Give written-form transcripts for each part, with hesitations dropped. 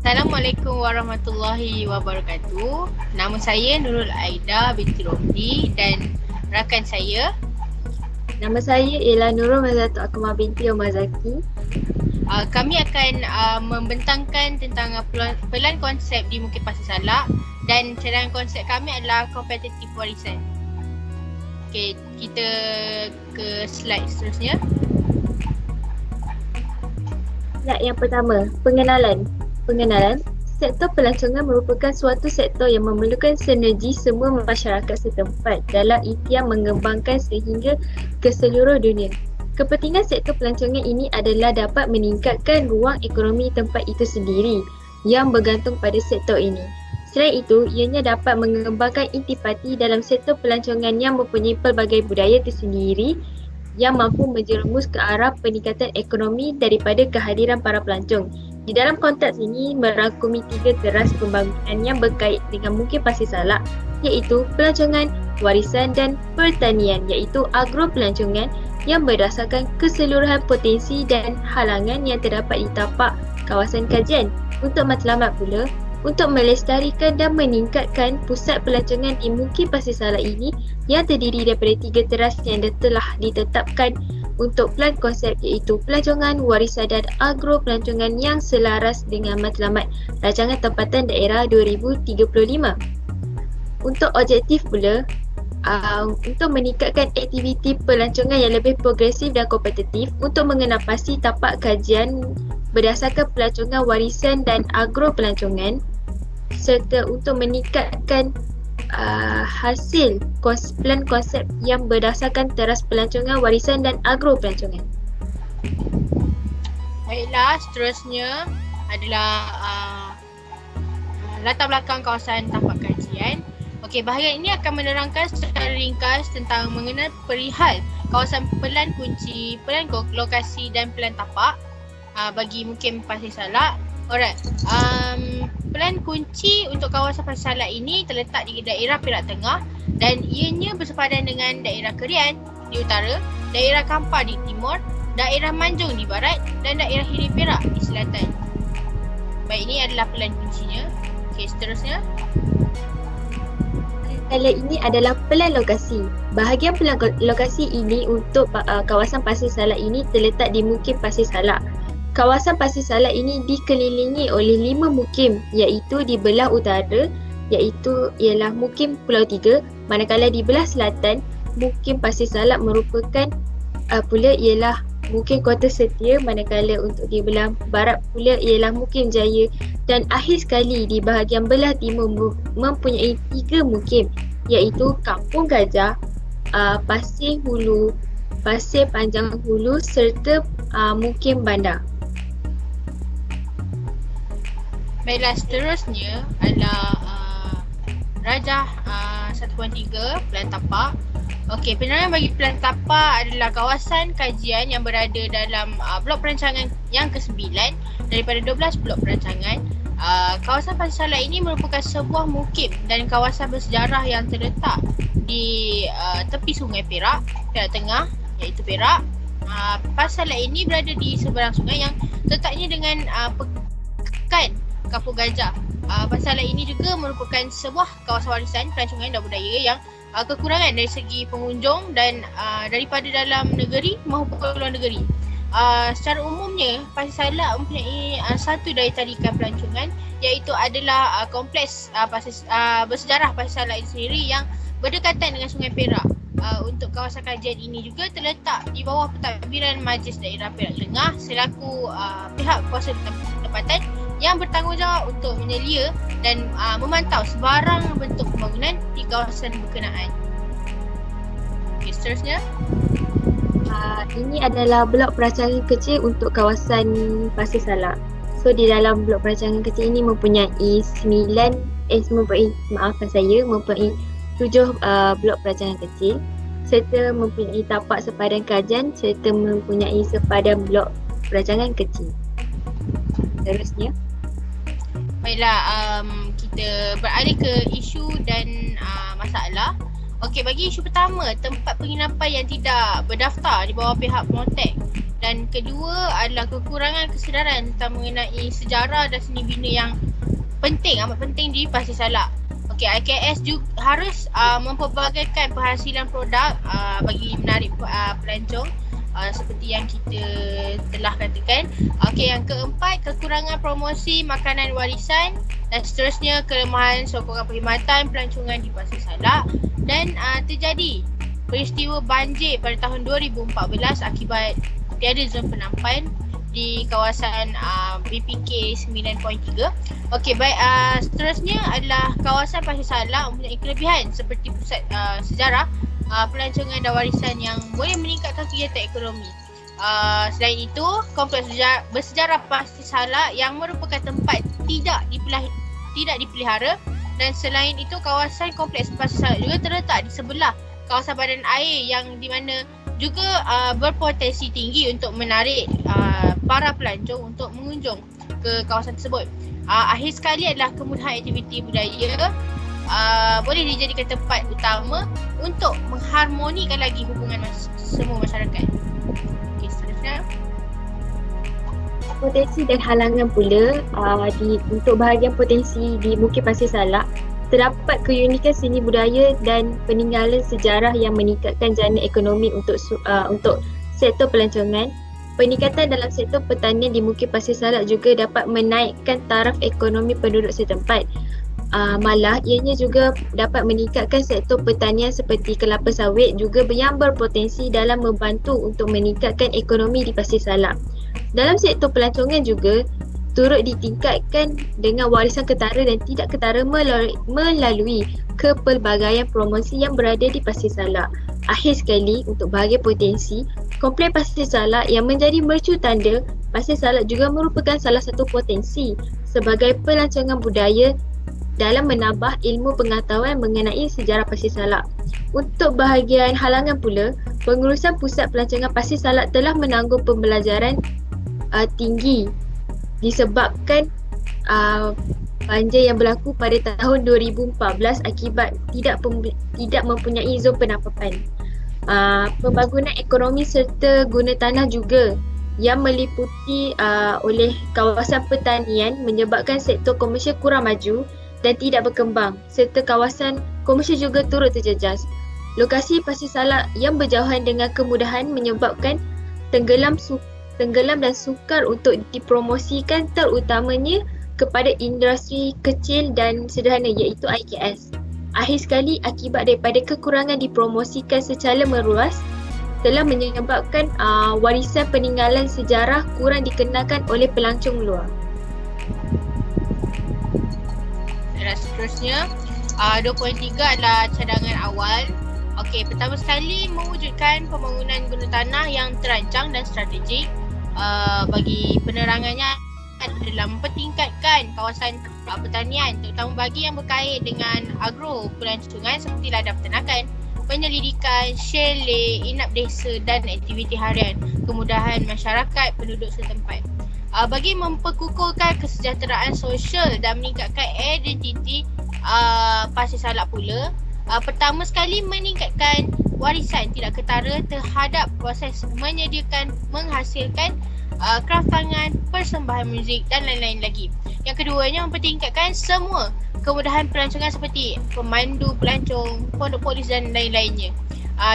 Assalamualaikum warahmatullahi wabarakatuh. Nama saya Nurul Aida binti Romli dan rakan saya. Nama saya ialah Nurul Mazatu Akmal binti Omar Zaki. Kami akan membentangkan tentang pelan konsep di Mukit Pasir Salak dan cadangan konsep kami adalah kompetitif warisan. Okey, kita ke slide seterusnya. Slide yang pertama, pengenalan. Sektor pelancongan merupakan suatu sektor yang memerlukan sinergi semua masyarakat setempat dalam ikhtiar mengembangkan sehingga ke seluruh dunia. Kepentingan sektor pelancongan ini adalah dapat meningkatkan ruang ekonomi tempat itu sendiri yang bergantung pada sektor ini. Selain itu, ianya dapat mengembangkan intipati dalam sektor pelancongan yang mempunyai pelbagai budaya tersendiri yang mampu menjerumus ke arah peningkatan ekonomi daripada kehadiran para pelancong. Di dalam konteks ini merangkumi 3 teras pembangunan yang berkait dengan Mukit Pasir Salak, iaitu pelancongan, warisan dan pertanian, iaitu agro-pelancongan yang berdasarkan keseluruhan potensi dan halangan yang terdapat di tapak kawasan kajian. Untuk matlamat pula, untuk melestarikan dan meningkatkan pusat pelancongan di Mukit Pasir Salak ini yang terdiri daripada 3 teras yang telah ditetapkan untuk plan konsep, iaitu pelancongan, warisan dan agro pelancongan yang selaras dengan matlamat Rancangan Tempatan Daerah 2035. Untuk objektif pula, untuk meningkatkan aktiviti pelancongan yang lebih progresif dan kompetitif untuk mengenapasi tapak kajian berdasarkan pelancongan, warisan dan agro pelancongan, serta untuk meningkatkan hasil plan konsep yang berdasarkan teras pelancongan, warisan dan agro pelancongan. Baiklah, seterusnya adalah latar belakang kawasan tapak kajian. Okey, bahagian ini akan menerangkan secara ringkas tentang mengenal perihal kawasan pelan kunci, pelan lokasi dan pelan tapak bagi Mukit Pasir Salak. Alright, pelan kunci untuk kawasan Pasir Salak ini terletak di daerah Perak Tengah dan ianya bersepadan dengan daerah Kerian di utara, daerah Kampar di timur, daerah Manjung di barat dan daerah Hilir Perak di selatan. Baik, ini adalah pelan kuncinya. Okey, seterusnya. Kalau ini adalah pelan lokasi. Bahagian pelan lokasi ini untuk kawasan Pasir Salak ini terletak di Mukit Pasir Salak. Kawasan Pasir Salak ini dikelilingi oleh 5 mukim, iaitu di belah utara ialah Mukim Pulau Tiga, manakala di belah selatan Mukim Pasir Salak merupakan pula ialah Mukim Kota Setia, manakala untuk di belah barat pula ialah Mukim Jaya, dan akhir sekali di bahagian belah timur mempunyai 3 mukim, iaitu Kampung Gajah, Pasir Hulu, Pasir Panjang Hulu serta Mukim Bandar. Baiklah, seterusnya adalah Rajah 1.3 pelan tapak. Okey, penerangan bagi pelan tapak adalah kawasan kajian yang berada dalam blok perancangan yang ke-9 daripada 12 blok perancangan. Kawasan Pasir Salak ini merupakan sebuah mukim dan kawasan bersejarah yang terletak di tepi Sungai Perak, Perak Tengah, iaitu Perak. Pasir Salak ini berada di seberang sungai yang letaknya dengan pekan Kampung Gajah. Pasir Salak ini juga merupakan sebuah kawasan warisan pelancongan dan budaya yang kekurangan dari segi pengunjung dan daripada dalam negeri maupun luar negeri. Secara umumnya, Pasir Salak mempunyai satu daya tarikan pelancongan, iaitu adalah kompleks bersejarah Pasir Salak itu sendiri yang berdekatan dengan Sungai Perak. Untuk kawasan kajian ini juga terletak di bawah pentadbiran Majlis Daerah Perak Tengah selaku pihak kuasa tempatan yang bertanggungjawab untuk menyelia dan memantau sebarang bentuk pembangunan di kawasan berkenaan. Okay, seterusnya. Ini adalah blok perancangan kecil untuk kawasan Pasir Salak. So di dalam blok perancangan kecil ini mempunyai 7 blok perancangan kecil serta mempunyai tapak sepadan kajian serta mempunyai sepadan blok perancangan kecil. Seterusnya. Baiklah, kita beralih ke isu dan masalah. Okey, bagi isu pertama, tempat penginapan yang tidak berdaftar di bawah pihak Protek Dan kedua adalah kekurangan kesedaran tentang mengenai sejarah dan seni bina yang penting, amat penting di Pasir Salak. Okey, IKS juga harus mempelbagaikan penghasilan produk bagi menarik pelancong seperti yang kita telah katakan. Okey, yang keempat, kekurangan promosi makanan warisan, dan seterusnya kelemahan sokongan perkhidmatan pelancongan di Pasir Salak. Dan terjadi peristiwa banjir pada tahun 2014 akibat tiada zon penampan di kawasan BPK 9.3. Okey, baik, seterusnya adalah kawasan Pasir Salak mempunyai kelebihan seperti pusat sejarah, pelancongan dan warisan yang boleh meningkatkan kegiatan ekonomi. Selain itu, kompleks bersejarah Pasir Salak yang merupakan tempat tidak dipelihara, dan selain itu kawasan kompleks Pasir Salak juga terletak di sebelah kawasan badan air yang di mana juga berpotensi tinggi untuk menarik para pelancong untuk mengunjung ke kawasan tersebut. Akhir sekali adalah kemudahan aktiviti budaya boleh dijadikan tempat utama untuk mengharmonikan lagi hubungan semua masyarakat. Okey, seterusnya. Potensi dan halangan pula untuk bahagian potensi di Bukit Pasir Salak, terdapat keunikan seni budaya dan peninggalan sejarah yang meningkatkan jana ekonomi untuk sektor pelancongan. Peningkatan dalam sektor pertanian di Bukit Pasir Salak juga dapat menaikkan taraf ekonomi penduduk setempat. Malah ianya juga dapat meningkatkan sektor pertanian seperti kelapa sawit juga yang berpotensi dalam membantu untuk meningkatkan ekonomi di Pasir Salak. Dalam sektor pelancongan juga turut ditingkatkan dengan warisan ketara dan tidak ketara melalui kepelbagaian promosi yang berada di Pasir Salak. Akhir sekali, untuk bahagian potensi, Kompleks Pasir Salak yang menjadi mercu tanda Pasir Salak juga merupakan salah satu potensi sebagai pelancongan budaya dalam menambah ilmu pengetahuan mengenai sejarah Pasir Salak. Untuk bahagian halangan pula, pengurusan Pusat Pelancongan Pasir Salak telah menanggung pembelajaran tinggi disebabkan banjir yang berlaku pada tahun 2014 akibat tidak mempunyai zon penampakan. Pembangunan ekonomi serta guna tanah juga yang meliputi oleh kawasan pertanian menyebabkan sektor komersial kurang maju dan tidak berkembang, serta kawasan komersial juga turut terjejas. Lokasi Pasir Salak yang berjauhan dengan kemudahan menyebabkan tenggelam dan sukar untuk dipromosikan, terutamanya kepada industri kecil dan sederhana iaitu IKS. Akhir sekali, akibat daripada kekurangan dipromosikan secara meluas telah menyebabkan warisan peninggalan sejarah kurang dikenalkan oleh pelancong luar. Dan seterusnya, 2.3 adalah cadangan awal. Okey, pertama sekali mewujudkan pembangunan guna tanah yang terancang dan strategik. Bagi penerangannya adalah mempertingkatkan kawasan pertanian terutama bagi yang berkait dengan agro pelancongan seperti ladang peternakan, penyelidikan, chalet, inap desa dan aktiviti harian, kemudahan masyarakat penduduk setempat. Bagi memperkukuhkan kesejahteraan sosial dan meningkatkan identiti Pasir Salak pula, pertama sekali meningkatkan warisan tidak ketara terhadap proses menghasilkan kraft tangan, persembahan muzik dan lain-lain lagi. Yang keduanya mempertingkatkan semua kemudahan pelancongan seperti pemandu pelancong, pondok polis dan lain-lainnya.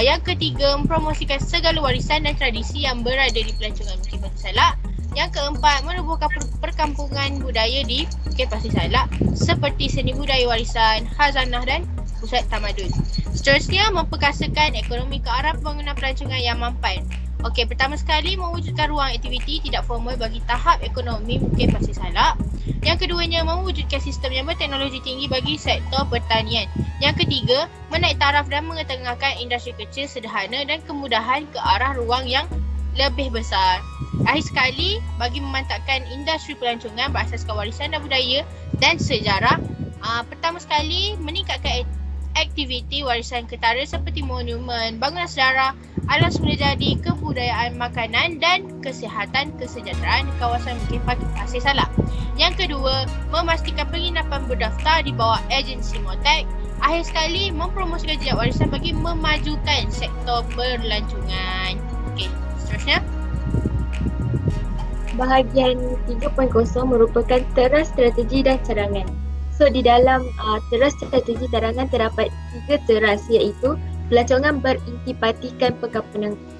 Yang ketiga, mempromosikan segala warisan dan tradisi yang berada di pelancongan Bukit Pasir Salak. Yang keempat, menubuhkan perkampungan budaya di Bukit Pasir Salak seperti seni budaya warisan, khazanah dan pusat tamadun. Seterusnya, memperkasakan ekonomi ke arah pembangunan pelancongan yang mampan. Okey, pertama sekali mewujudkan ruang aktiviti tidak formal bagi tahap ekonomi Bukit Pasir Salak. Yang keduanya, mewujudkan sistem yang berteknologi tinggi bagi sektor pertanian. Yang ketiga, menaik taraf dan mengetengahkan industri kecil sederhana dan kemudahan ke arah ruang yang lebih besar. Akhir sekali, bagi memantapkan industri pelancongan berasaskan warisan dan budaya dan sejarah, pertama sekali meningkatkan aktiviti warisan ketara seperti monumen, bangunan sejarah, alam semula jadi, kebudayaan makanan dan kesihatan kesejahteraan kawasan Bukit Pasir Salak. Yang kedua, memastikan penginapan berdaftar di bawah agensi MOTAC. Akhir sekali, mempromosikan jejak warisan bagi memajukan sektor berlancongan. Okey, seterusnya. bahagian 3.0 merupakan teras strategi dan cadangan. So di dalam teras strategi cadangan terdapat 3 teras, iaitu pelancongan berintipatikan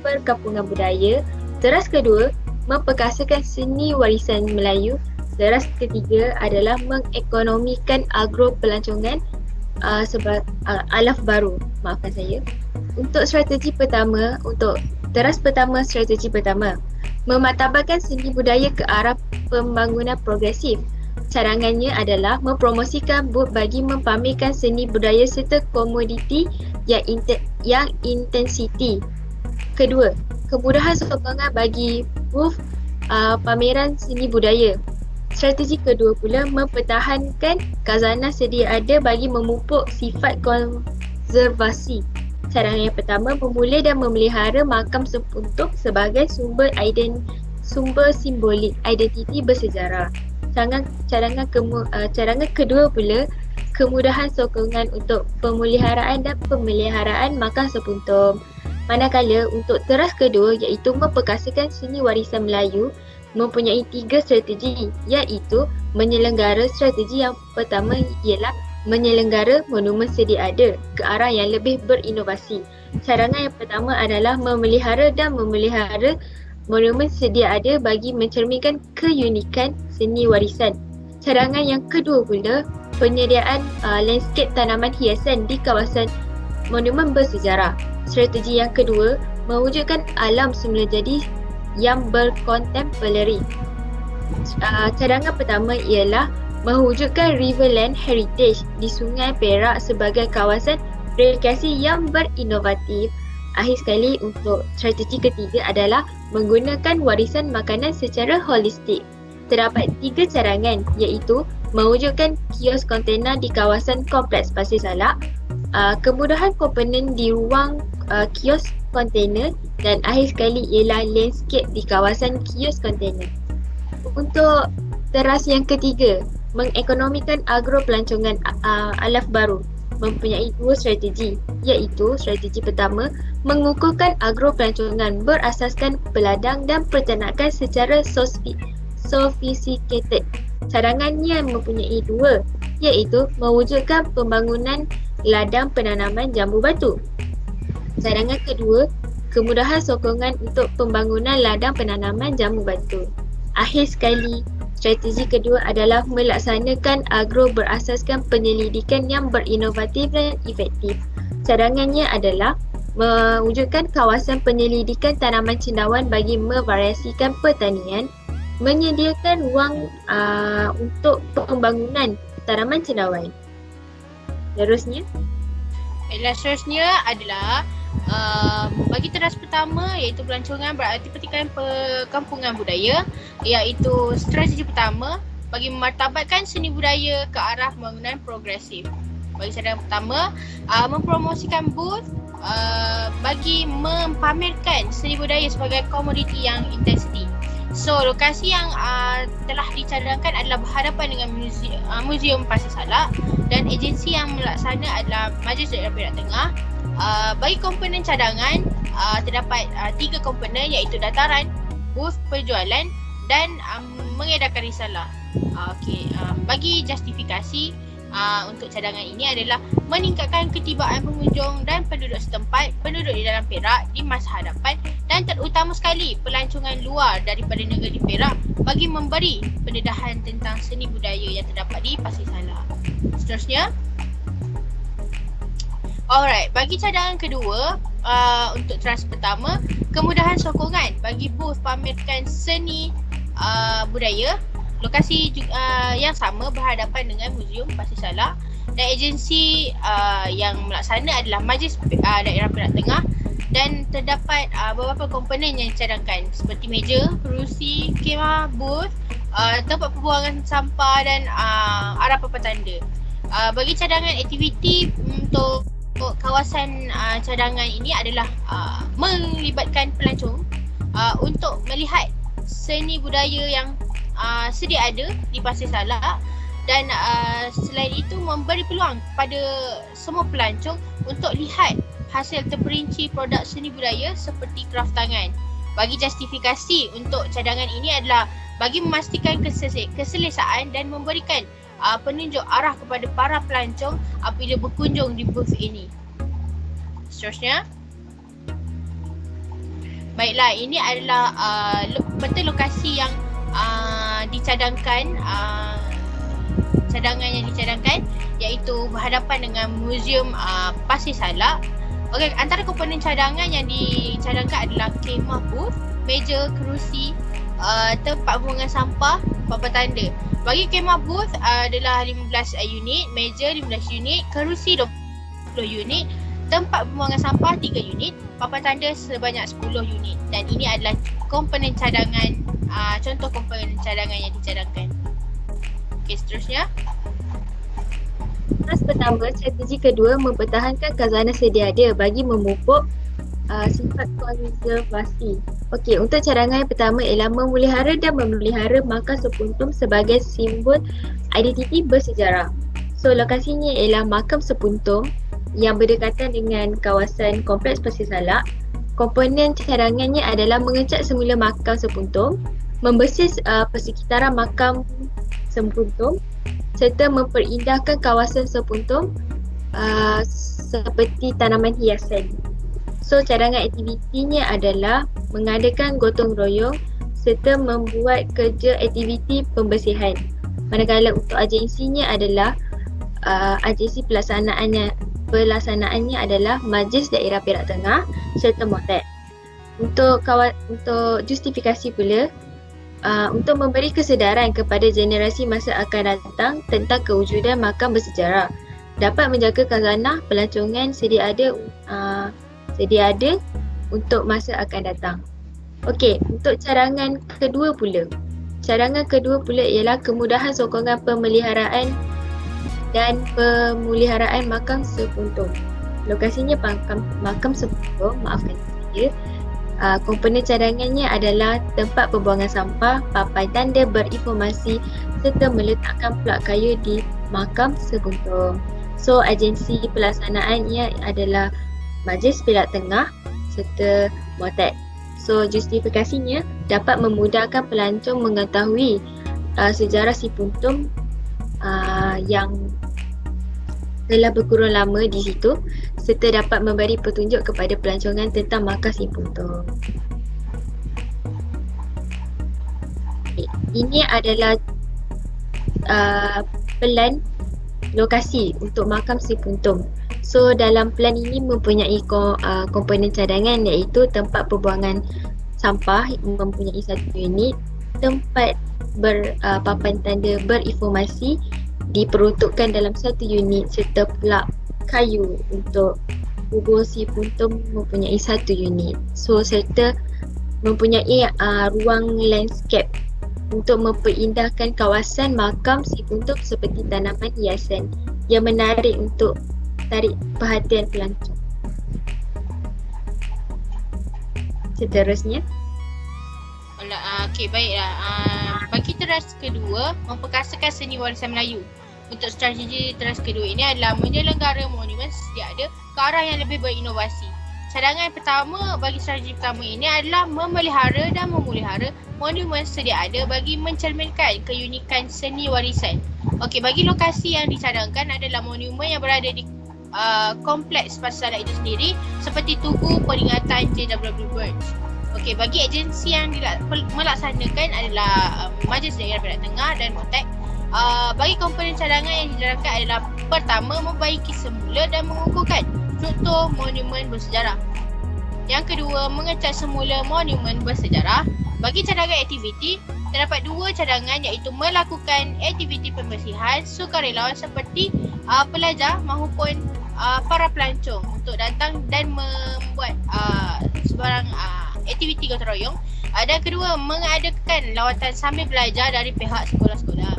perkampungan budaya. Teras kedua, memperkasakan seni warisan Melayu. Teras ketiga adalah mengekonomikan agro pelancongan alaf baru. Maafkan saya. Untuk teras pertama, strategi pertama, memartabatkan seni budaya ke arah pembangunan progresif. Cadangannya adalah mempromosikan booth bagi mempamerkan seni budaya serta komoditi yang intensiti. Kedua, kemudahan sokongan bagi booth pameran seni budaya. Strategi kedua pula mempertahankan khazanah sedia ada bagi memupuk sifat konservasi. Cadangan yang pertama, memulai dan memelihara makam sepuntuk sebagai sumber simbolik identiti bersejarah. Cadangan kedua pula, kemudahan sokongan untuk pemeliharaan dan pemeliharaan makam sepuntum. Manakala untuk teras kedua, iaitu memperkasakan seni warisan Melayu, mempunyai 3 strategi, iaitu menyelenggara. Strategi yang pertama ialah menyelenggara monumen sedia ada ke arah yang lebih berinovasi. Cadangan yang pertama adalah memelihara monumen sedia ada bagi mencerminkan keunikan seni warisan. Cadangan yang kedua pula, penyediaan landscape tanaman hiasan di kawasan monumen bersejarah. Strategi yang kedua, mewujudkan alam semula jadi yang berkontemporari. Cadangan pertama ialah mewujudkan Riverland Heritage di Sungai Perak sebagai kawasan rekreasi yang berinovatif. Akhir sekali, untuk strategi ketiga adalah menggunakan warisan makanan secara holistik. Terdapat 3 cadangan, iaitu mewujudkan kios kontena di kawasan Kompleks Pasir Salak, kemudahan komponen di ruang kios kontena, dan akhir sekali ialah landscape di kawasan kios kontena. Untuk teras yang ketiga, mengekonomikan agro pelancongan alaf baru, mempunyai 2 strategi, iaitu strategi pertama, mengukuhkan agro pelancongan berasaskan peladang dan peternakan secara sophisticated. Cadangannya mempunyai 2, iaitu mewujudkan pembangunan ladang penanaman jambu batu. Cadangan kedua, kemudahan sokongan untuk pembangunan ladang penanaman jambu batu. Akhir sekali, strategi kedua adalah melaksanakan agro berasaskan penyelidikan yang berinovatif dan efektif. Cadangannya adalah mewujudkan kawasan penyelidikan tanaman cendawan bagi memvariasikan pertanian, menyediakan ruang untuk pembangunan tanaman cendawan. Seterusnya adalah bagi teras pertama, iaitu pelancongan berarti perkampungan budaya, iaitu strategi pertama bagi memartabatkan seni budaya ke arah pembangunan progresif. Bagi cadangan pertama, mempromosikan booth bagi mempamerkan seni budaya sebagai komoditi yang intensiti. So, lokasi yang telah dicadangkan adalah berhadapan dengan Muzium Pasir Salak, dan agensi yang melaksana adalah Majlis Daerah Perak Tengah. Bagi komponen cadangan, terdapat 3 komponen, iaitu dataran, booth penjualan dan mengedarkan risalah. Bagi justifikasi untuk cadangan ini adalah meningkatkan ketibaan pengunjung dan penduduk setempat, penduduk di dalam Perak di masa hadapan, dan terutama sekali pelancongan luar daripada negeri Perak bagi memberi pendedahan tentang seni budaya yang terdapat di Pasir Salak. Seterusnya, alright, bagi cadangan kedua, untuk teras pertama, kemudahan sokongan bagi booth pamerkan seni budaya. Lokasi yang sama berhadapan dengan Muzium Pasir Salak, dan agensi yang melaksana adalah Majlis Daerah Perak Tengah, dan terdapat beberapa komponen yang dicadangkan seperti meja, kerusi, kemah, booth, tempat pembuangan sampah dan arah petanda. Bagi cadangan aktiviti untuk kawasan cadangan ini adalah melibatkan pelancong untuk melihat seni budaya yang sedia ada di Pasir Salak, dan selain itu memberi peluang kepada semua pelancong untuk lihat hasil terperinci produk seni budaya seperti kraf tangan. Bagi justifikasi untuk cadangan ini adalah bagi memastikan keselesaan dan memberikan penunjuk arah kepada para pelancong apabila berkunjung di booth ini. Seterusnya. Baiklah, ini adalah peta lokasi yang dicadangkan, cadangan yang dicadangkan iaitu berhadapan dengan Muzium Pasir Salak. Okey, antara komponen cadangan yang dicadangkan adalah kemah booth, meja, kerusi, tempat pembuangan sampah, papan tanda. Bagi kemah booth adalah 15 unit, meja 15 unit, kerusi 20 unit, tempat pembuangan sampah 3 unit, papan tanda sebanyak 10 unit. Dan ini adalah komponen cadangan, contoh komponen cadangan yang dicadangkan. Okey, seterusnya. Fasa pertama, strategi kedua mempertahankan khazanah sedia ada bagi memupuk sifat konservasi. Okey, untuk cadangan yang pertama ialah memelihara dan memelihara makam Sepuntum sebagai simbol identiti bersejarah. So, lokasinya ialah makam Sepuntum yang berdekatan dengan kawasan Kompleks Pasir Salak. Komponen cadangannya adalah mengecat semula makam Sepuntum, membersih persekitaran makam Sepuntum serta memperindahkan kawasan Sepuntum seperti tanaman hiasan. So, cadangan aktivitinya adalah mengadakan gotong royong serta membuat kerja aktiviti pembersihan. Manakala untuk agensinya adalah agensi pelaksanaannya adalah Majlis Daerah Perak Tengah serta MOTAD. Untuk justifikasi pula, untuk memberi kesedaran kepada generasi masa akan datang tentang kewujudan makam bersejarah, dapat menjaga khazanah pelancongan sedia ada untuk masa akan datang. Okey, untuk cadangan kedua pula. Cadangan kedua pula ialah kemudahan sokongan pemeliharaan dan pemuliharaan makam Sepuntum. Lokasinya makam Sepuntum, maafkan saya. Komponen cadangannya adalah tempat pembuangan sampah, papan tanda berinformasi serta meletakkan plak kayu di makam Sepuntum. So, agensi pelaksanaannya adalah Majlis Perak Tengah serta MOTAD. So, justifikasinya dapat memudahkan pelancong mengetahui sejarah Sepuntum yang telah berkurang lama di situ serta dapat memberi petunjuk kepada pelancongan tentang makam Sepuntum. Ini adalah plan lokasi untuk makam Sepuntum. So, dalam plan ini mempunyai komponen cadangan iaitu tempat pembuangan sampah mempunyai 1 unit, tempat papan tanda berinformasi diperuntukkan dalam 1 unit serta plak kayu untuk kubur Sepuntum mempunyai 1 unit. So, serta mempunyai ruang landscape untuk memperindahkan kawasan makam Sepuntum seperti tanaman hiasan yang menarik untuk tarik perhatian pelancong. Seterusnya. Okey, baiklah. Bagi teras kedua, memperkasakan seni warisan Melayu. Untuk strategi teras kedua ini adalah menyelenggara monumen sedia ada ke arah yang lebih berinovasi. Cadangan yang pertama bagi strategi pertama ini adalah memelihara dan memelihara monumen sedia ada bagi mencerminkan keunikan seni warisan. Okey, bagi lokasi yang dicadangkan adalah monumen yang berada di kompleks Pasir Salak itu sendiri seperti Tugu Peringatan JW Burns. Okey, bagi agensi yang melaksanakan adalah Majlis Daerah Perak Tengah dan MOTAD. Bagi komponen cadangan yang dicadangkan adalah pertama, membaiki semula dan mengukuhkan struktur monumen bersejarah. Yang kedua, mengecat semula monumen bersejarah. Bagi cadangan aktiviti, terdapat 2 cadangan iaitu melakukan aktiviti pembersihan sukarelawan seperti pelajar maupun para pelancong untuk datang dan membuat sebarang aktiviti gotong royong. Dan kedua, mengadakan lawatan sambil belajar dari pihak sekolah-sekolah.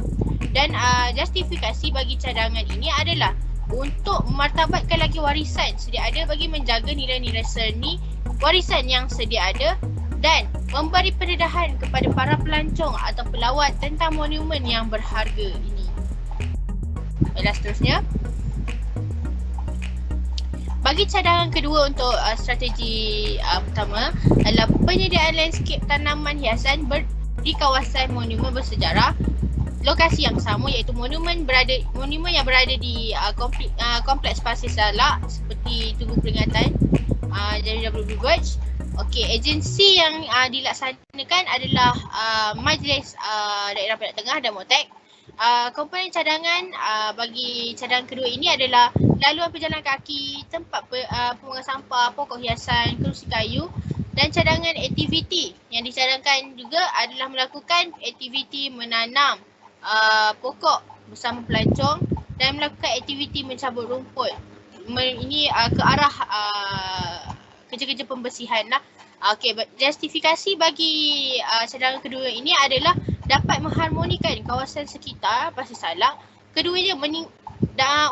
Dan justifikasi bagi cadangan ini adalah untuk memartabatkan lagi warisan sedia ada bagi menjaga nilai-nilai seni warisan yang sedia ada dan memberi pendedahan kepada para pelancong atau pelawat tentang monumen yang berharga ini. Baiklah, seterusnya. bagi cadangan kedua untuk strategi pertama adalah penyediaan landscape tanaman hiasan di kawasan monumen bersejarah lokasi yang sama, iaitu monumen yang berada di kompleks Pasir Salak seperti Tugu Peringatan JW Verge. Okey, agensi yang dilaksanakan adalah Majlis Daerah Perak Tengah dan MOTEK. Komponen cadangan bagi cadangan kedua ini adalah laluan pejalan kaki, tempat pembuangan sampah, pokok hiasan, kerusi kayu, dan cadangan aktiviti yang dicadangkan juga adalah melakukan aktiviti menanam pokok bersama pelancong dan melakukan aktiviti mencabut rumput. Ini ke arah kerja-kerja pembersihan lah. Okey, justifikasi bagi cadangan kedua ini adalah dapat mengharmonikan kawasan sekitar Pasir Salak. Keduanya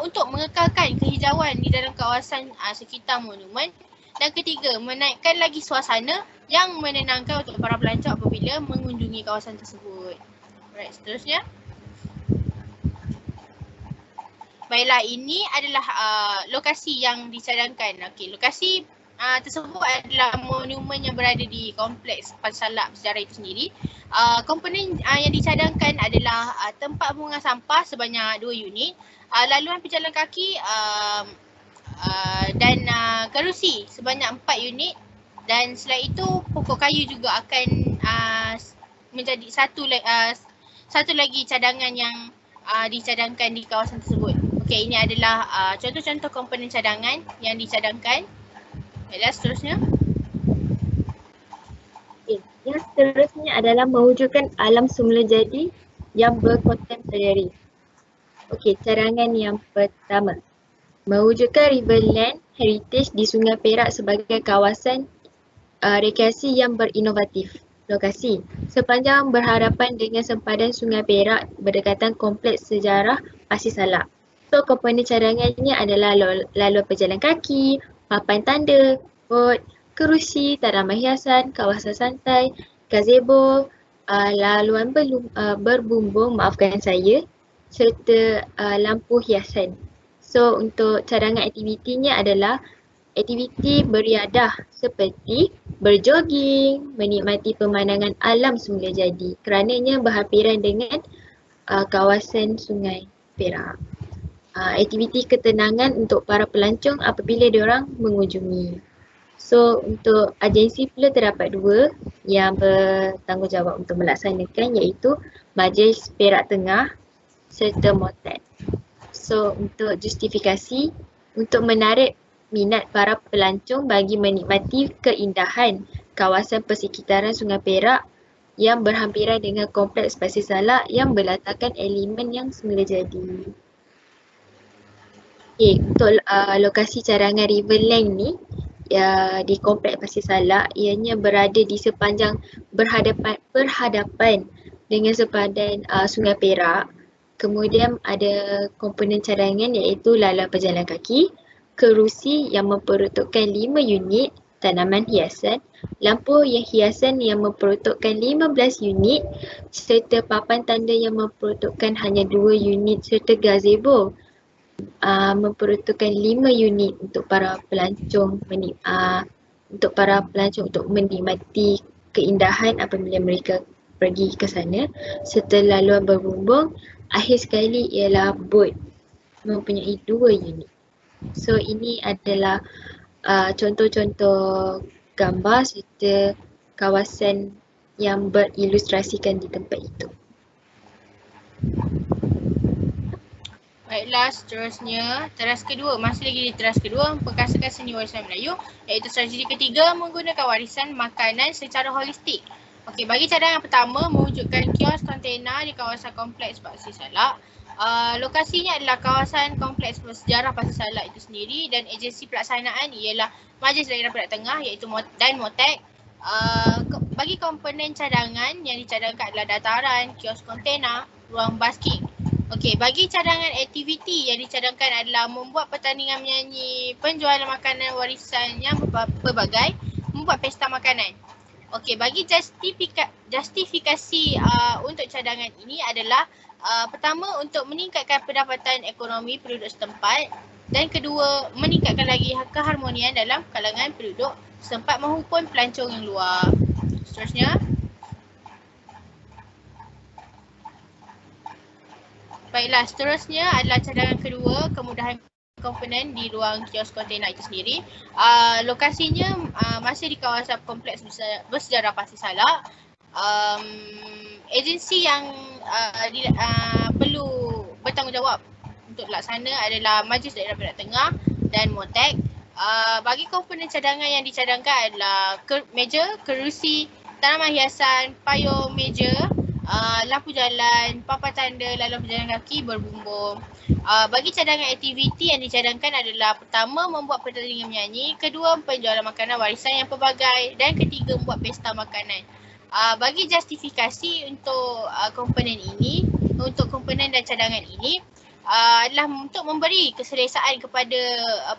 untuk mengekalkan kehijauan di dalam kawasan sekitar monumen. Dan ketiga, menaikkan lagi suasana yang menenangkan untuk para pelancong apabila mengunjungi kawasan tersebut. Alright, seterusnya. Baiklah, ini adalah lokasi yang dicadangkan. Okey, lokasi tersebut adalah monumen yang berada di kompleks Pasir Salak sejarah itu sendiri. Komponen yang dicadangkan adalah tempat pembuangan sampah sebanyak 2 unit, laluan pejalan kaki dan kerusi sebanyak 4 unit, dan selain itu pokok kayu juga akan menjadi satu lagi cadangan yang dicadangkan di kawasan tersebut. Okey, ini adalah contoh-contoh komponen cadangan yang dicadangkan. Baiklah, seterusnya. Okay. Yang seterusnya adalah mewujudkan alam semula jadi yang berkontemporari. Okey, cadangan yang pertama. Mewujudkan Riverland Heritage di Sungai Perak sebagai kawasan rekreasi yang berinovatif. Lokasi sepanjang berhadapan dengan sempadan Sungai Perak berdekatan kompleks sejarah Pasir Salak. So, komponen cadangannya adalah laluan pejalan kaki, papan tanda, bot, kerusi, tanaman hiasan, kawasan santai, gazebo, laluan berbumbung, maafkan saya, serta lampu hiasan. So, untuk cadangan aktivitinya adalah aktiviti beriadah seperti berjoging, menikmati pemandangan alam semula jadi kerananya berhampiran dengan kawasan Sungai Perak. Aktiviti ketenangan untuk para pelancong apabila diorang mengunjungi. So, untuk agensi pula terdapat 2 yang bertanggungjawab untuk melaksanakan, iaitu Majlis Perak Tengah serta MOTEK. So, untuk justifikasi untuk menarik minat para pelancong bagi menikmati keindahan kawasan persekitaran Sungai Perak yang berhampiran dengan kompleks Pasir Salak yang berlatarkan elemen yang semula jadi. Okay, untuk lokasi cadangan Riverland ni di kompleks Pasir Salak, ianya berada di sepanjang berhadapan dengan sempadan Sungai Perak. Kemudian ada komponen cadangan iaitu laluan pejalan kaki, kerusi yang memperuntukkan 5 unit, tanaman hiasan, lampu hiasan yang memperuntukkan 15 unit, serta papan tanda yang memperuntukkan hanya 2 unit, serta gazebo memperuntukkan 5 unit untuk para pelancong untuk menikmati keindahan apabila mereka pergi ke sana, serta laluan berbumbung. Akhir sekali ialah bot mempunyai 2 unit. So, ini adalah contoh-contoh gambar serta kawasan yang berilustrasikan di tempat itu. Baiklah, seterusnya teras kedua. Masih lagi di teras kedua, memperkasakan seni warisan Melayu, iaitu strategi ketiga menggunakan warisan makanan secara holistik. Okey, bagi cadangan pertama, mewujudkan kios kontena di kawasan kompleks Pasir Salak. Lokasinya adalah kawasan kompleks sejarah Pasir Salak itu sendiri, dan agensi pelaksanaan ialah Majlis Daerah Perak Tengah iaitu dan MOTEK. Bagi komponen cadangan yang dicadangkan adalah dataran, kios kontena, ruang basking. Okey, bagi cadangan aktiviti yang dicadangkan adalah membuat pertandingan menyanyi, penjualan makanan warisan yang berbagai, membuat pesta makanan. Okey, bagi justifikasi untuk cadangan ini adalah pertama, untuk meningkatkan pendapatan ekonomi penduduk setempat. Dan kedua, meningkatkan lagi keharmonian dalam kalangan penduduk setempat maupun pelancong yang luar. Seterusnya. Baiklah, seterusnya adalah cadangan kedua, kemudahan komponen di ruang kios kontena itu sendiri. Lokasinya masih di kawasan kompleks bersejarah Pasir Salak. Agensi yang perlu bertanggungjawab untuk laksana adalah Majlis Daerah Perak Tengah dan MOTEK. Bagi komponen cadangan yang dicadangkan adalah meja, kerusi, tanaman hiasan, payung meja, lampu jalan, papan tanda, lalu berjalan kaki berbumbung. Bagi cadangan aktiviti yang dicadangkan adalah pertama, membuat pertandingan menyanyi, kedua, penjualan makanan warisan yang pelbagai, dan ketiga, membuat pesta makanan. Bagi justifikasi untuk komponen ini, untuk komponen dan cadangan ini adalah untuk memberi keselesaan kepada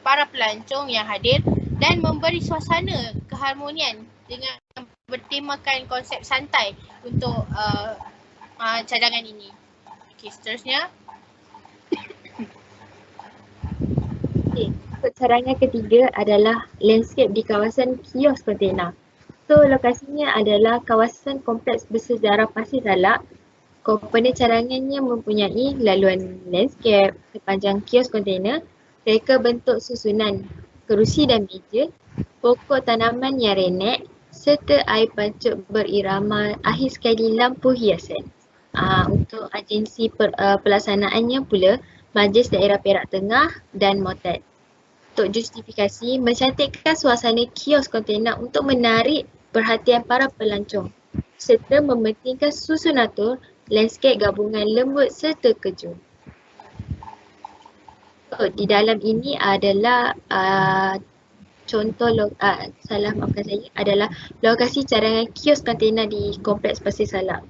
para pelancong yang hadir dan memberi suasana keharmonian dengan bertemakan konsep santai untuk cadangan ini. Okey, seterusnya. Okey, cadangan ketiga adalah landscape di kawasan kios kontena. So, lokasinya adalah kawasan kompleks bersejarah Pasir Salak. Komponen cadangannya mempunyai laluan landscape sepanjang kios kontena, reka bentuk susunan kerusi dan meja, pokok tanaman yang renek, serta air pancuk berirama, akhir sekali lampu hiasan. Untuk agensi pelaksanaannya pula Majlis Daerah Perak Tengah dan MOTEK. Untuk justifikasi, mencantikkan suasana kios kontena untuk menarik perhatian para pelancong serta mementingkan susunatur, landscape gabungan lembut serta kejun. Di dalam ini adalah contoh adalah lokasi cadangan kios kontena di kompleks Pasir Salak.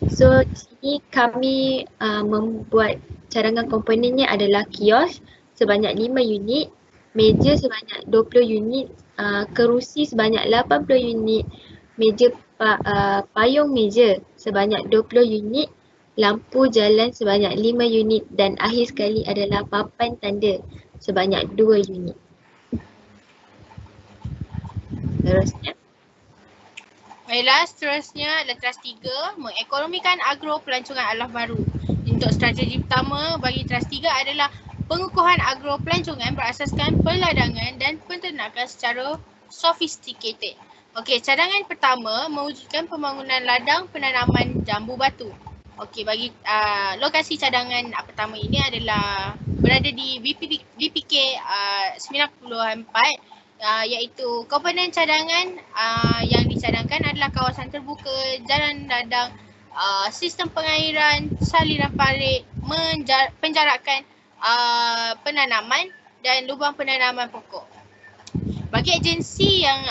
So di sini kami membuat cadangan komponennya adalah kios sebanyak 5 unit, meja sebanyak 20 unit, kerusi sebanyak 80 unit, meja payung meja sebanyak 20 unit, lampu jalan sebanyak 5 unit dan akhir sekali adalah papan tanda sebanyak 2 unit. Terusnya. Baiklah, seterusnya adalah teras 3, mengekonomikan agro pelancongan alam baru. Untuk strategi pertama bagi teras 3 adalah pengukuhan agro pelancongan berasaskan peladangan dan penternakan secara sophisticated. Okey, cadangan pertama mewujudkan pembangunan ladang penanaman jambu batu. Okey, bagi lokasi cadangan pertama ini adalah berada di BPK 94, iaitu komponen cadangan yang dicadangkan adalah kawasan terbuka, jalan ladang, sistem pengairan, saliran parit, penjarakan penanaman dan lubang penanaman pokok. Bagi agensi yang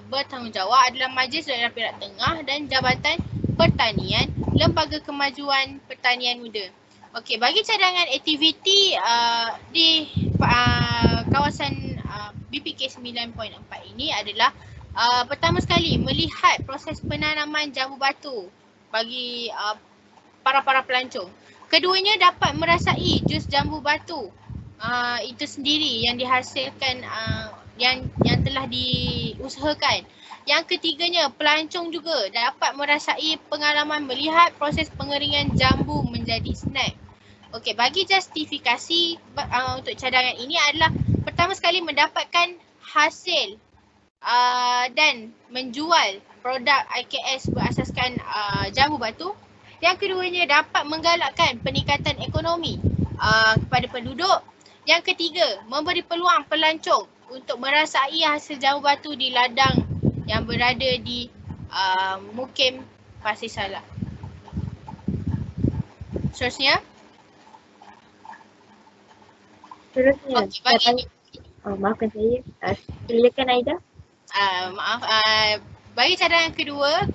bertanggungjawab adalah Majlis Daerah Perak Tengah dan Jabatan Pertanian, Lembaga Kemajuan Pertanian Muda. Okey, bagi cadangan aktiviti di kawasan BPK 9.4 ini adalah pertama sekali melihat proses penanaman jambu batu bagi para pelancong. Keduanya dapat merasai jus jambu batu itu sendiri yang dihasilkan yang telah diusahakan. Yang ketiganya, pelancong juga dapat merasai pengalaman melihat proses pengeringan jambu menjadi snack. Okey, bagi justifikasi untuk cadangan ini adalah pertama sekali mendapatkan hasil dan menjual produk IKS berasaskan jambu batu. Yang keduanya, dapat menggalakkan peningkatan ekonomi kepada penduduk. Yang ketiga, memberi peluang pelancong untuk merasai hasil jambu batu di ladang yang berada di Mukim Pasir Salak. Seterusnya. Okey, maafkan saya. Silakan Aida. Bagi cadangan kedua,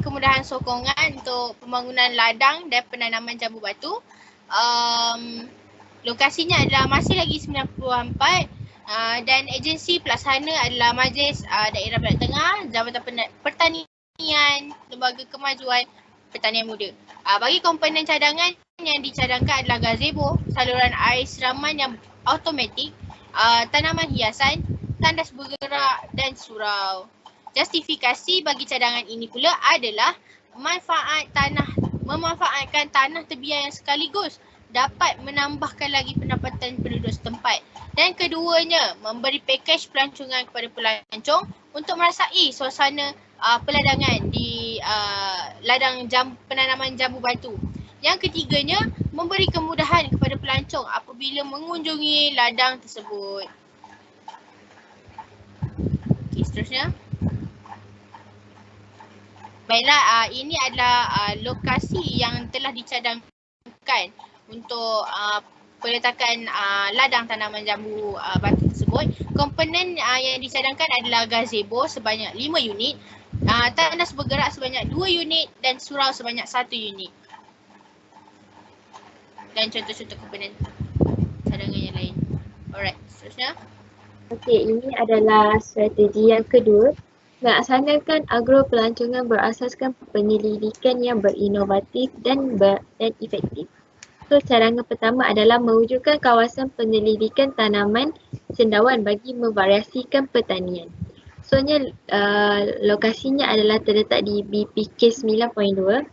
kemudahan sokongan untuk pembangunan ladang dan penanaman jambu batu. Lokasinya adalah masih lagi 94 dan agensi pelaksana adalah Majlis Daerah Perak Tengah, Jabatan Pertanian, Lembaga Kemajuan Pertanian Muda. Bagi komponen cadangan yang dicadangkan adalah gazebo, saluran air siraman yang automatik, tanaman hiasan, tandas bergerak dan surau. Justifikasi bagi cadangan ini pula adalah memanfaatkan tanah tebian yang sekaligus dapat menambahkan lagi pendapatan penduduk setempat. Dan keduanya, memberi pakej pelancongan kepada pelancong untuk merasai suasana peladangan di ladang penanaman jambu batu. Yang ketiganya, memberi kemudahan kepada pelancong apabila mengunjungi ladang tersebut. Okey, seterusnya. Baiklah, ini adalah lokasi yang telah dicadangkan untuk peletakan ladang tanaman jambu batu tersebut. Komponen yang dicadangkan adalah gazebo sebanyak 5 unit, tandas bergerak sebanyak 2 unit dan surau sebanyak 1 unit. Dan contoh-contoh komponen cadangan yang lain. Alright, seterusnya. Okey, ini adalah strategi yang kedua. Melaksanakan agro pelancongan berasaskan penyelidikan yang berinovatif dan efektif. So, cadangan pertama adalah mewujudkan kawasan penyelidikan tanaman cendawan bagi memvariasikan pertanian. Soalnya lokasinya adalah terletak di BPK 9.2.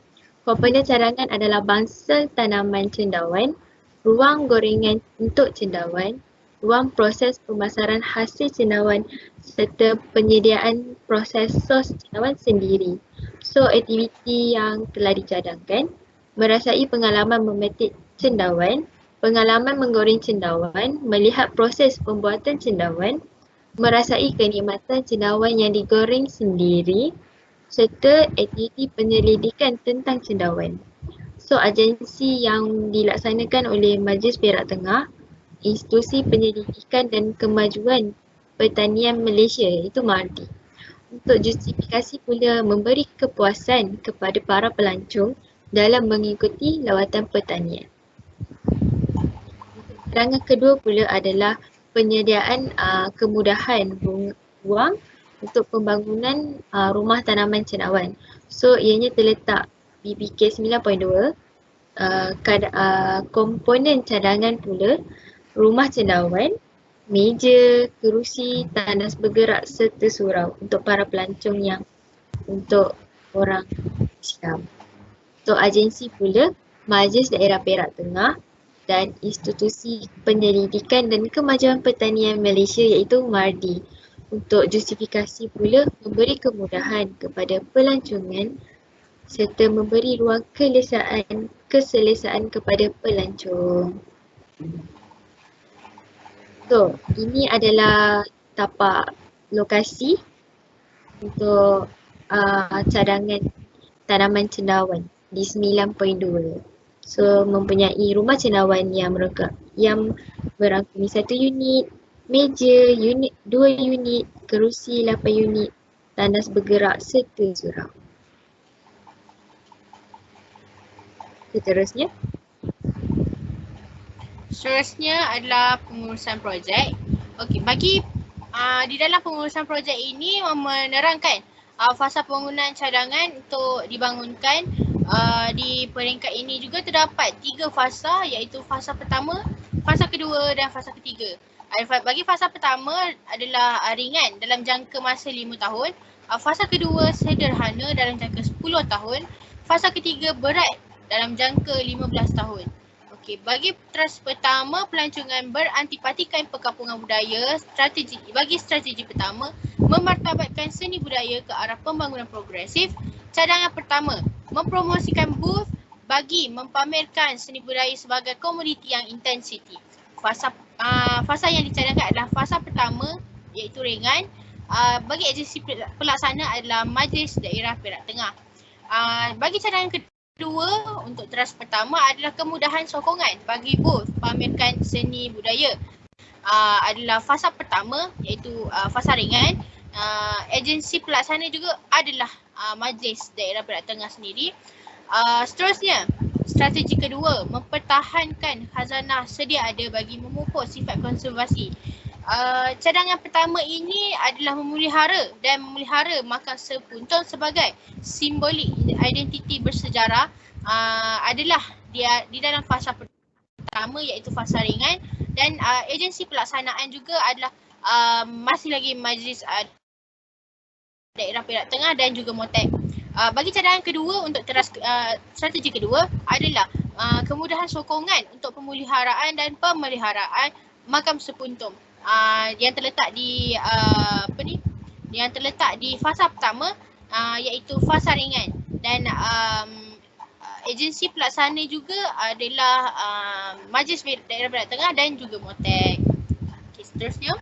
Komponen cadangan adalah bangsal tanaman cendawan, ruang gorengan untuk cendawan, ruang proses pemasaran hasil cendawan serta penyediaan proses sos cendawan sendiri. So, aktiviti yang telah dicadangkan, merasai pengalaman memetik cendawan, pengalaman menggoreng cendawan, melihat proses pembuatan cendawan, merasai kenikmatan cendawan yang digoreng sendiri, serta aktiviti penyelidikan tentang cendawan. So, agensi yang dilaksanakan oleh Majlis Perak Tengah, Institusi Penyelidikan dan Kemajuan Pertanian Malaysia iaitu MARDI. Untuk justifikasi pula memberi kepuasan kepada para pelancong dalam mengikuti lawatan pertanian. Cadangan kedua pula adalah penyediaan kemudahan ruang untuk pembangunan rumah tanaman cendawan. So, ianya terletak BPK 9.2. Komponen cadangan pula rumah cendawan, meja, kerusi, tandas bergerak serta surau untuk para pelancong yang untuk orang Islam. Untuk agensi pula Majlis Daerah Perak Tengah dan Institusi Penyelidikan dan Kemajuan Pertanian Malaysia iaitu MARDI. Untuk justifikasi pula memberi kemudahan kepada pelancongan serta memberi ruang keselesaan kepada pelancong. So, ini adalah tapak lokasi untuk cadangan tanaman cendawan di 9.2. So, mempunyai rumah cendawan yang berangkumi 1 unit, meja 2 unit, kerusi 8 unit, tandas bergerak serta surau. Seterusnya adalah pengurusan projek. Okey, di dalam pengurusan projek ini menerangkan fasa pembangunan cadangan untuk dibangunkan. Di peringkat ini juga terdapat 3 fasa iaitu fasa pertama, fasa kedua dan fasa ketiga. Bagi fasa pertama adalah ringan dalam jangka masa 5 tahun, fasa kedua sederhana dalam jangka 10 tahun, fasa ketiga berat dalam jangka 15 tahun. Okey, bagi teras pertama pelancongan berantipatikan perkampungan budaya, strategi pertama memartabatkan seni budaya ke arah pembangunan progresif. Cadangan pertama, mempromosikan booth bagi mempamerkan seni budaya sebagai komoditi yang intensiti. Fasa yang dicadangkan adalah fasa pertama iaitu ringan. Bagi agensi pelaksana adalah Majlis Daerah Perak Tengah. Bagi cadangan kedua untuk teras pertama adalah kemudahan sokongan bagi booth pamerkan seni budaya. Adalah fasa pertama iaitu fasa ringan. Agensi pelaksana juga adalah Majlis Daerah Perak Tengah sendiri. Seterusnya, strategi kedua, mempertahankan khazanah sedia ada bagi memupuk sifat konservasi. Cadangan pertama ini adalah memelihara makam Sepunton sebagai simbolik identiti bersejarah. Adalah dia di dalam fasa pertama iaitu fasa ringan, dan agensi pelaksanaan juga adalah masih lagi Majlis Daerah Perak Tengah dan juga MOTEK. Bagi cadangan kedua untuk strategi kedua adalah kemudahan sokongan untuk pemeliharaan dan pemeliharaan makam sepuntum yang terletak di yang terletak di fasa pertama iaitu fasa ringan, dan agensi pelaksana juga adalah Majlis Daerah Perak Tengah dan juga MOTEK. Okay, seterusnya.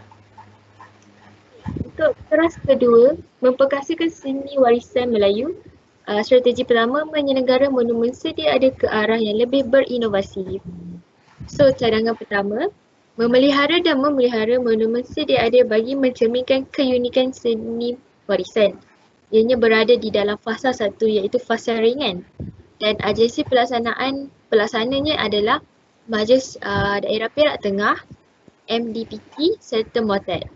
Untuk teras kedua, memperkasakan seni warisan Melayu. Strategi pertama, menyenegara monumen sedia ada ke arah yang lebih berinovasi. So, cadangan pertama, memelihara dan memelihara monumen sedia ada bagi mencerminkan keunikan seni warisan. Ianya berada di dalam fasa satu iaitu fasa ringan, dan agensi pelaksananya adalah Majlis Daerah Perak Tengah, MDPT serta MOTEK.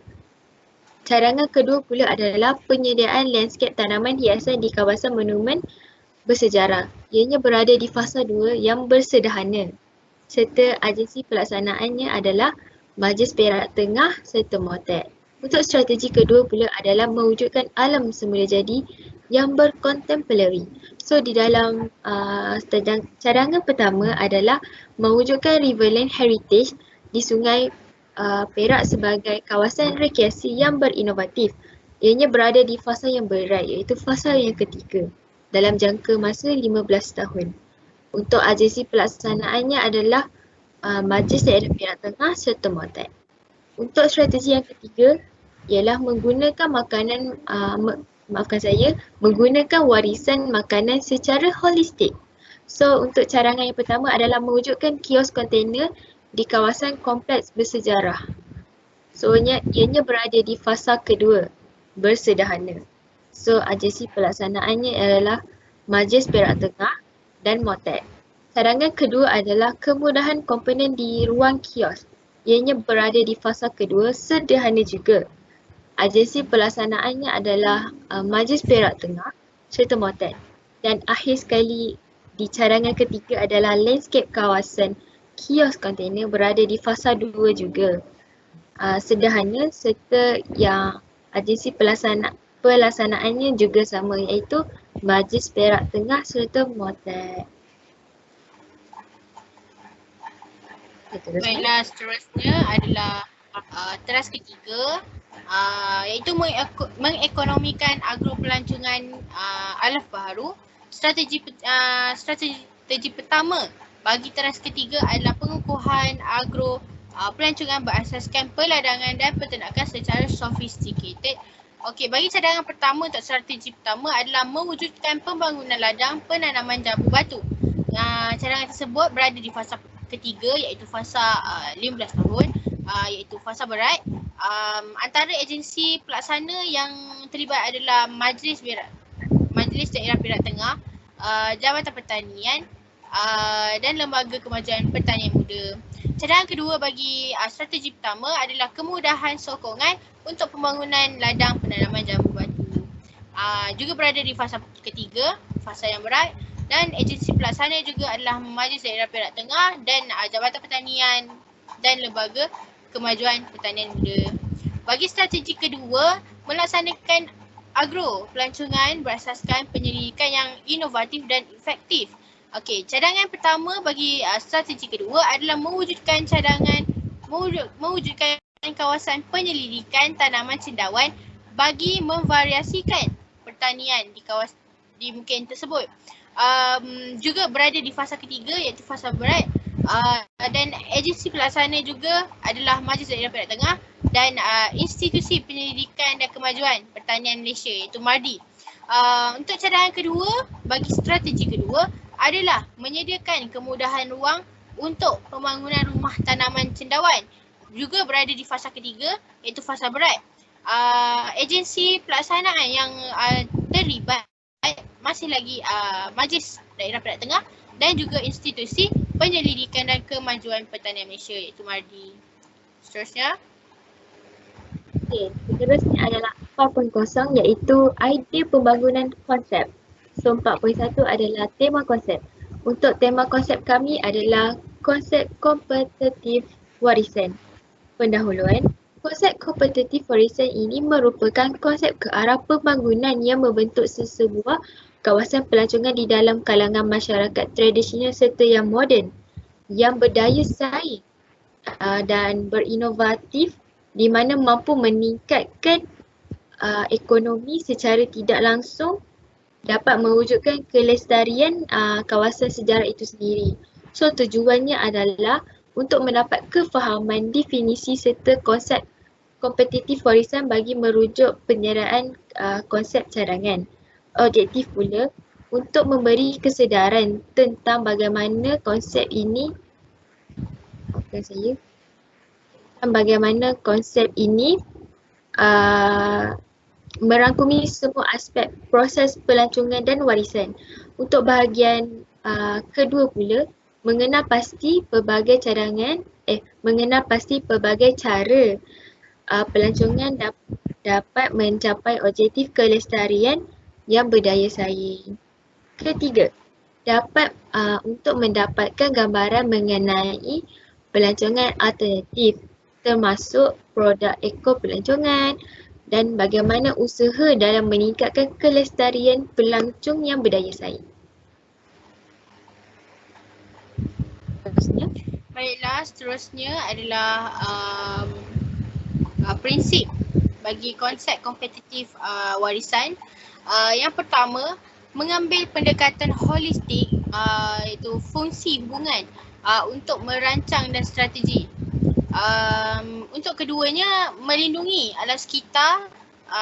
Cadangan kedua pula adalah penyediaan landscape tanaman hiasan di kawasan monumen bersejarah. Ianya berada di fasa 2 yang bersederhana, serta agensi pelaksanaannya adalah Majlis Perak Tengah serta MOTEK. Untuk strategi kedua pula adalah mewujudkan alam semula jadi yang berkontemporari. So di dalam cadangan pertama adalah mewujudkan riverland heritage di Sungai Perak sebagai kawasan rekreasi yang berinovatif. Ianya berada di fasa yang berat iaitu fasa yang ketiga dalam jangka masa 15 tahun. Untuk agensi pelaksanaannya adalah Majlis Daerah Perak Tengah serta MOTEK. Untuk strategi yang ketiga ialah menggunakan menggunakan warisan makanan secara holistik. So untuk cadangan yang pertama adalah mewujudkan kios kontainer di kawasan kompleks bersejarah. So ianya berada di fasa kedua, bersederhana. So agensi pelaksanaannya adalah Majlis Perak Tengah dan MOTEK. Cadangan kedua adalah kemudahan komponen di ruang kios. Ianya berada di fasa kedua, sederhana juga. Agensi pelaksanaannya adalah Majlis Perak Tengah serta MOTEK. Dan akhir sekali di cadangan ketiga adalah landscape kawasan kios kontainer berada di fasa 2 juga. Sederhana serta yang agensi pelaksanaannya juga sama iaitu Majlis Perak Tengah serta MOTEK. Baiklah, seterusnya adalah teras ketiga iaitu mengekonomikan agropelancongan alaf baharu. Strategi pertama bagi teras ketiga adalah pengukuhan pelancongan berasaskan peladangan dan peternakan secara sophisticated. Okey, bagi cadangan pertama untuk strategi pertama adalah mewujudkan pembangunan ladang penanaman jambu batu. Cadangan tersebut berada di fasa ketiga iaitu fasa 15 tahun, iaitu fasa berat. Antara agensi pelaksana yang terlibat adalah Majlis Daerah Perak Tengah, Jabatan Pertanian dan Lembaga Kemajuan Pertanian Muda. Cadangan kedua bagi strategi pertama adalah kemudahan sokongan untuk pembangunan ladang penanaman jambu batu. Juga berada di fasa ketiga, fasa yang berat, dan agensi pelaksana juga adalah Majlis Daerah Perak Tengah dan Jabatan Pertanian dan Lembaga Kemajuan Pertanian Muda. Bagi strategi kedua, melaksanakan agro pelancongan berasaskan penyelidikan yang inovatif dan efektif. Okey, cadangan pertama bagi strategi kedua adalah mewujudkan kawasan penyelidikan tanaman cendawan bagi memvariasikan pertanian di mukim tersebut. Juga berada di fasa ketiga iaitu fasa berat, dan agensi pelaksana juga adalah Majlis Daerah Perak Tengah dan Institusi Penyelidikan dan Kemajuan Pertanian Malaysia iaitu MARDI. Untuk cadangan kedua bagi strategi kedua adalah menyediakan kemudahan ruang untuk pembangunan rumah tanaman cendawan, juga berada di fasa ketiga iaitu fasa berat. Agensi pelaksanaan yang terlibat masih lagi Majlis Daerah Perak Tengah dan juga Institusi Penyelidikan dan Kemajuan Pertanian Malaysia iaitu MARDI. Seterusnya. Okey, seterusnya adalah 4.0 iaitu idea pembangunan konsep. So 4.1 adalah tema konsep. Untuk tema konsep kami adalah konsep kompetitif warisan. Pendahuluan, konsep kompetitif warisan ini merupakan konsep ke arah pembangunan yang membentuk sesebuah kawasan pelancongan di dalam kalangan masyarakat tradisional serta yang moden yang berdaya saing dan berinovatif di mana mampu meningkatkan ekonomi secara tidak langsung, dapat mewujudkan kelestarian kawasan sejarah itu sendiri. So tujuannya adalah untuk mendapat kefahaman definisi serta konsep kompetitif warisan bagi merujuk penyeraan konsep cadangan. Objektif pula untuk memberi kesedaran tentang bagaimana konsep ini merangkumi semua aspek proses pelancongan dan warisan. Untuk bahagian kedua pula, mengenal pasti pelbagai cara pelancongan dapat mencapai objektif kelestarian yang berdaya saing. Ketiga, dapat untuk mendapatkan gambaran mengenai pelancongan alternatif termasuk produk eko pelancongan dan bagaimana usaha dalam meningkatkan kelestarian pelancong yang berdaya saing. Baiklah, seterusnya adalah prinsip bagi konsep kompetitif warisan. Yang pertama, mengambil pendekatan holistik iaitu fungsi hubungan untuk merancang dan strategi. Untuk keduanya, melindungi alam sekitar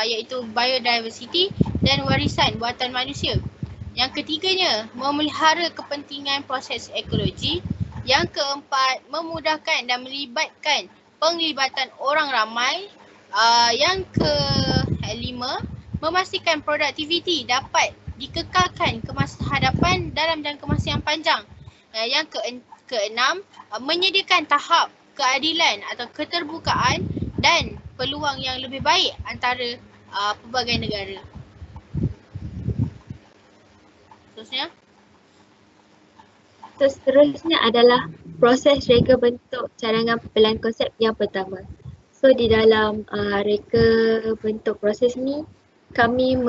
iaitu biodiversity dan warisan buatan manusia. Yang ketiganya, memelihara kepentingan proses ekologi. Yang keempat, memudahkan dan melibatkan penglibatan orang ramai. Yang kelima, memastikan produktiviti dapat dikekalkan ke masa hadapan dalam jangka masa yang panjang. Yang keenam, menyediakan tahap keadilan atau keterbukaan dan peluang yang lebih baik antara pelbagai negara. Seterusnya adalah proses reka bentuk cadangan pelan konsep yang pertama. So di dalam reka bentuk proses ni, kami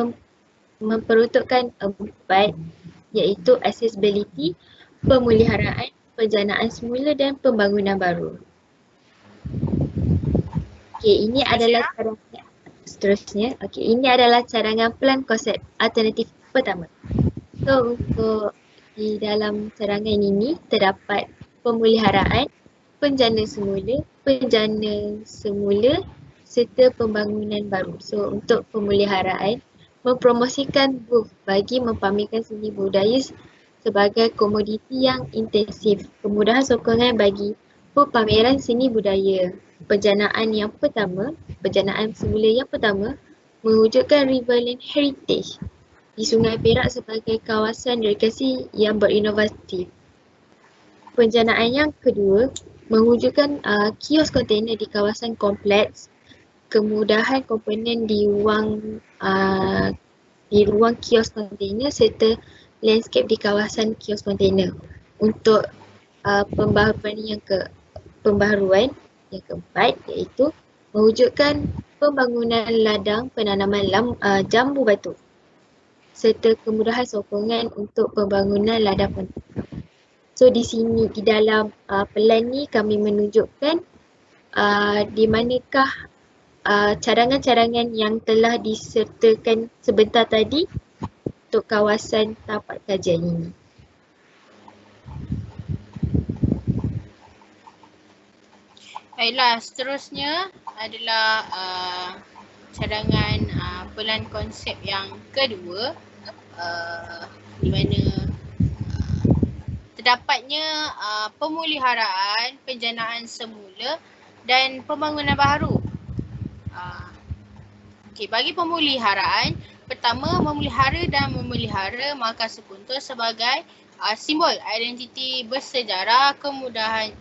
memperuntukkan 4 iaitu accessibility, pemeliharaan, penjanaan semula dan pembangunan baru. Ini adalah cadangan seterusnya. Ini adalah cadangan pelan konsep alternatif pertama. So untuk di dalam cadangan ini terdapat pemeliharaan, penjana semula serta pembangunan baru. So untuk pemeliharaan, mempromosikan booth bagi mempamerkan seni budaya sebagai komoditi yang intensif, kemudahan sokongan bagi pameran seni budaya. Penjanaan semula yang pertama mewujudkan Riverland Heritage di Sungai Perak sebagai kawasan rekreasi yang berinovatif. Penjanaan yang kedua mewujudkan kios kontainer di kawasan kompleks, kemudahan komponen di ruang kios kontainer serta landscape di kawasan kios kontainer. Untuk pembaharuan yang keempat iaitu mewujudkan pembangunan ladang penanaman jambu batu serta kemudahan sokongan untuk pembangunan ladang penanaman. So di sini di dalam pelan ni kami menunjukkan di manakah cadangan-cadangan yang telah disertakan sebentar tadi untuk kawasan tapak kajian ini. Baiklah, seterusnya adalah cadangan pelan konsep yang kedua, di mana terdapatnya pemeliharaan, penjanaan semula dan pembangunan baru. Bagi pemeliharaan, pertama memelihara dan memelihara markah Sepuntur sebagai simbol identiti bersejarah, kemudahan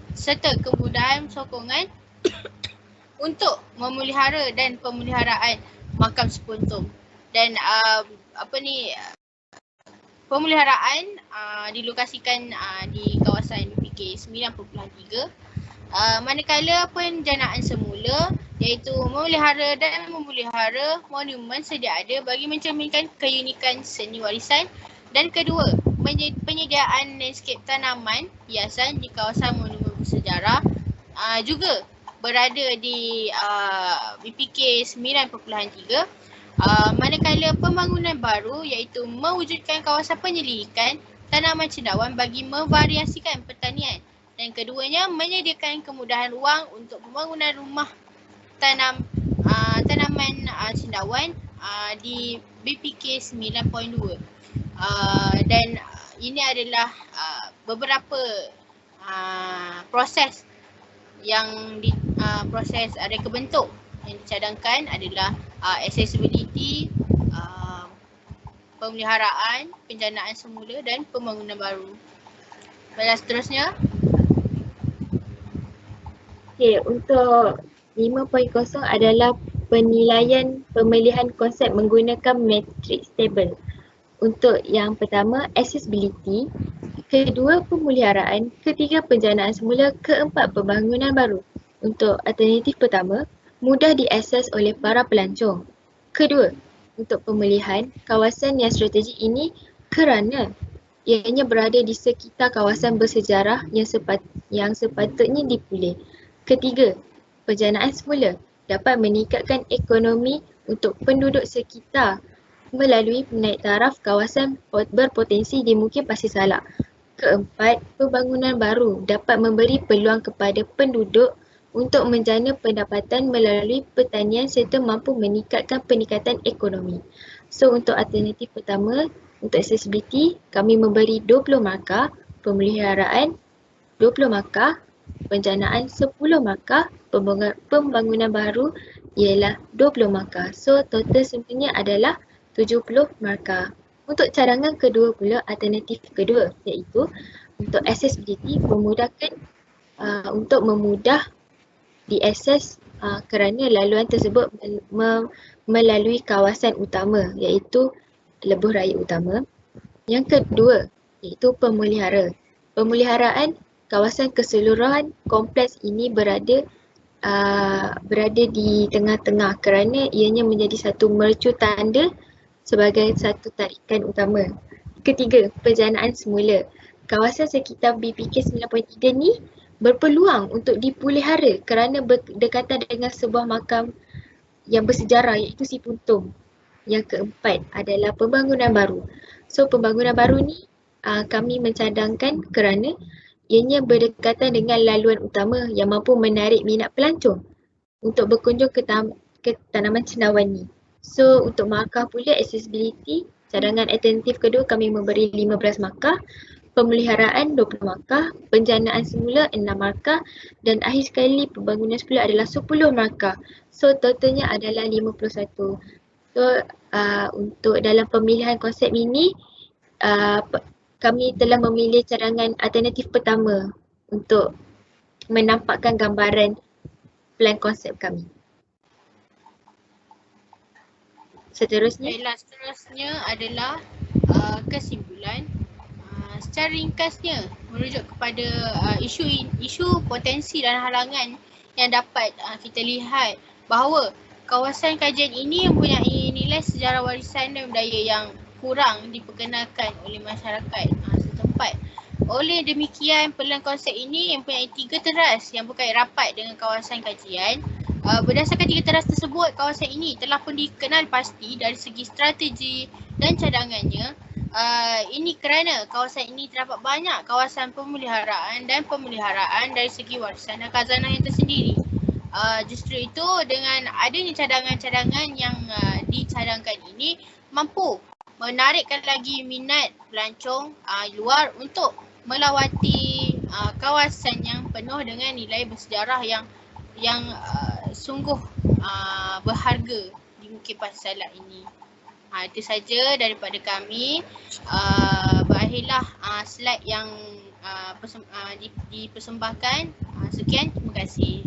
sokongan untuk memelihara dan pemeliharaan makam Sepuntur. Dan pemeliharaan dilokasikan di kawasan BPK 9.3. Manakala penjanaan semula iaitu memelihara dan memelihara monumen sedia ada bagi mencerminkan keunikan seni warisan. Dan kedua, penyediaan landscape tanaman hiasan di kawasan monumen bersejarah juga berada di BPK 9.3. Manakala pembangunan baru iaitu mewujudkan kawasan penyelidikan tanaman cendawan bagi memvariasikan pertanian. Dan keduanya menyediakan kemudahan ruang untuk pembangunan rumah tanaman cendawan di BPK 9.2. Dan ini adalah beberapa proses yang proses reka bentuk yang dicadangkan adalah accessibility, pemeliharaan, penjanaan semula dan pembangunan baru. Baiklah, seterusnya. Okey, untuk 5.0 adalah penilaian pemilihan konsep menggunakan matrix table. Untuk yang pertama, accessibility. Kedua, pemeliharaan. Ketiga, penjanaan semula. Keempat, pembangunan baru. Untuk alternatif pertama, mudah diakses oleh para pelancong. Kedua, untuk pemilihan, kawasan yang strategik ini kerana ianya berada di sekitar kawasan bersejarah yang sepatutnya dipulih. Ketiga, penjanaan semula dapat meningkatkan ekonomi untuk penduduk sekitar melalui naik taraf kawasan berpotensi dimungkin Pasir Salak. Keempat, pembangunan baru dapat memberi peluang kepada penduduk untuk menjana pendapatan melalui pertanian serta mampu meningkatkan peningkatan ekonomi. So untuk alternatif pertama, untuk accessibility, kami memberi 20 markah, pemeliharaan 20 markah, penjanaan 10 markah, pembangunan baru ialah 20 markah. So total sebenarnya adalah 70 markah. Untuk cadangan kedua pula, alternatif kedua iaitu untuk accessibility memudahkan untuk memudah diakses kerana laluan tersebut melalui kawasan utama iaitu lebuh raya utama. Yang kedua iaitu pemelihara. Pemeliharaan kawasan keseluruhan kompleks ini berada di tengah-tengah kerana ianya menjadi satu mercu tanda sebagai satu tarikan utama. Ketiga, penjanaan semula. Kawasan sekitar BPK 9.3 ni berpeluang untuk dipelihara kerana berdekatan dengan sebuah makam yang bersejarah iaitu Si Puntung. Yang keempat adalah pembangunan baru. So pembangunan baru ni kami mencadangkan kerana ianya berdekatan dengan laluan utama yang mampu menarik minat pelancong untuk berkunjung ke tanaman cendawan ni. So untuk markah pula accessibility, cadangan alternatif kedua kami memberi 15 markah, pemeliharaan 20 markah, penjanaan semula 6 markah dan akhir sekali pembangunan semula adalah 10 markah. So totalnya adalah 51. So untuk dalam pemilihan konsep ini kami telah memilih cadangan alternatif pertama untuk menampakkan gambaran plan konsep kami. Seterusnya adalah kesimpulan. Secara ringkasnya merujuk kepada isu potensi dan halangan yang dapat kita lihat bahawa kawasan kajian ini mempunyai nilai sejarah warisan dan budaya yang kurang diperkenalkan oleh masyarakat setempat. Oleh demikian, pelan konsep ini mempunyai 3 teras yang berkait rapat dengan kawasan kajian. Berdasarkan 3 teras tersebut, kawasan ini telah pun dikenal pasti dari segi strategi dan cadangannya. Ini kerana kawasan ini terdapat banyak kawasan pemeliharaan dan pemeliharaan dari segi warisan dan khazanah yang tersendiri. Justru itu, dengan adanya cadangan-cadangan yang dicadangkan ini mampu menarikkan lagi minat pelancong luar untuk melawati kawasan yang penuh dengan nilai bersejarah yang sungguh berharga di Bukit Pasir Salak ini. Itu saja daripada kami. Berakhirlah slide yang dipersembahkan. Sekian, terima kasih.